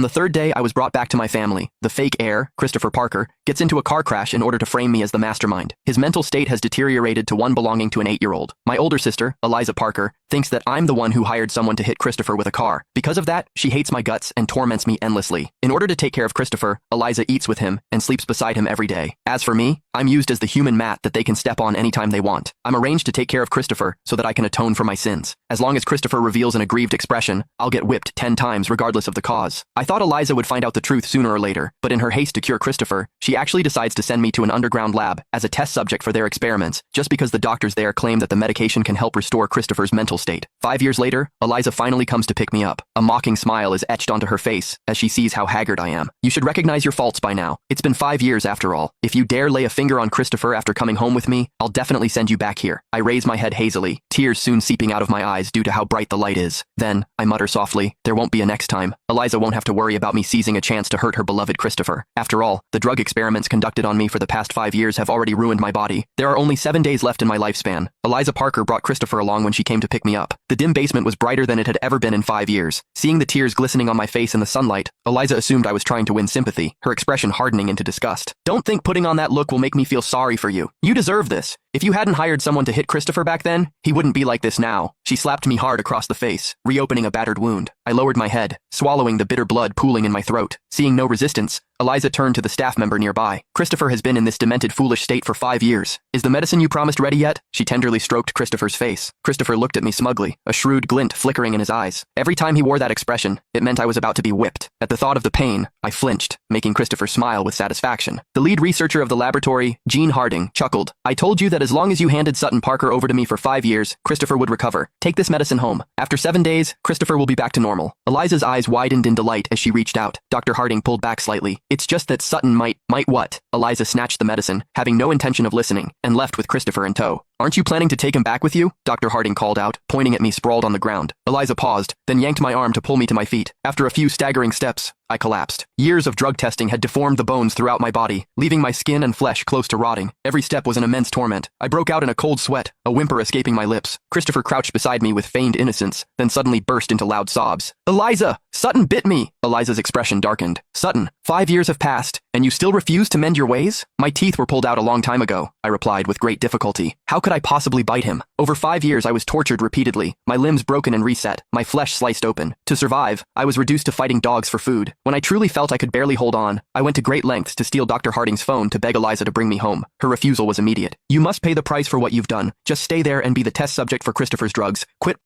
On the third day, I was brought back to my family. The fake heir, Christopher Parker, gets into a car crash in order to frame me as the mastermind. His mental state has deteriorated to one belonging to an 8-year-old. My older sister, Eliza Parker, thinks that I'm the one who hired someone to hit Christopher with a car. Because of that, she hates my guts and torments me endlessly. In order to take care of Christopher, Eliza eats with him and sleeps beside him every day. As for me, I'm used as the human mat that they can step on anytime they want. I'm arranged to take care of Christopher so that I can atone for my sins. As long as Christopher reveals an aggrieved expression, I'll get whipped 10 times regardless of the cause. I thought Eliza would find out the truth sooner or later, but in her haste to cure Christopher, she actually decides to send me to an underground lab as a test subject for their experiments, just because the doctors there claim that the medication can help restore Christopher's mental state. 5 years later, Eliza finally comes to pick me up. A mocking smile is etched onto her face as she sees how haggard I am. You should recognize your faults by now. It's been 5 years after all. If you dare lay a finger on Christopher after coming home with me, I'll definitely send you back here. I raise my head hazily, tears soon seeping out of my eyes due to how bright the light is. Then, I mutter softly, there won't be a next time. Eliza won't have to worry about me seizing a chance to hurt her beloved Christopher. After all, the drug experiments conducted on me for the past 5 years have already ruined my body. There are only 7 days left in my lifespan. Eliza Parker brought Christopher along when she came to pick me up. The dim basement was brighter than it had ever been in 5 years. Seeing the tears glistening on my face in the sunlight, Eliza assumed I was trying to win sympathy, her expression hardening into disgust. Don't think putting on that look will make me feel sorry for you. You deserve this. If you hadn't hired someone to hit Christopher back then, he wouldn't be like this now. She slapped me hard across the face, reopening a battered wound. I lowered my head, swallowing the bitter blood pooling in my throat. Seeing no resistance, Eliza turned to the staff member nearby. Christopher has been in this demented, foolish state for 5 years. Is the medicine you promised ready yet? She tenderly stroked Christopher's face. Christopher looked at me smugly, a shrewd glint flickering in his eyes. Every time he wore that expression, it meant I was about to be whipped. At the thought of the pain, I flinched, making Christopher smile with satisfaction. The lead researcher of the laboratory, Gene Harding, chuckled. I told you that as long as you handed Sutton Parker over to me for 5 years, Christopher would recover. Take this medicine home. After 7 days, Christopher will be back to normal. Eliza's eyes widened in delight as she reached out. Dr. Harding pulled back slightly. It's just that Sutton might what? Eliza snatched the medicine, having no intention of listening, and left with Christopher in tow. Aren't you planning to take him back with you? Dr. Harding called out, pointing at me sprawled on the ground. Eliza paused, then yanked my arm to pull me to my feet. After a few staggering steps, I collapsed. Years of drug testing had deformed the bones throughout my body, leaving my skin and flesh close to rotting. Every step was an immense torment. I broke out in a cold sweat, a whimper escaping my lips. Christopher crouched beside me with feigned innocence, then suddenly burst into loud sobs. Eliza! Sutton bit me! Eliza's expression darkened. Sutton, 5 years have passed, and you still refuse to mend your ways? My teeth were pulled out a long time ago, I replied with great difficulty. How could I possibly bite him? Over 5 years I was tortured repeatedly, my limbs broken and reset, my flesh sliced open. To survive, I was reduced to fighting dogs for food. When I truly felt I could barely hold on, I went to great lengths to steal Dr. Harding's phone to beg Eliza to bring me home. Her refusal was immediate. You must pay the price for what you've done. Just stay there and be the test subject for Christopher's drugs. Quit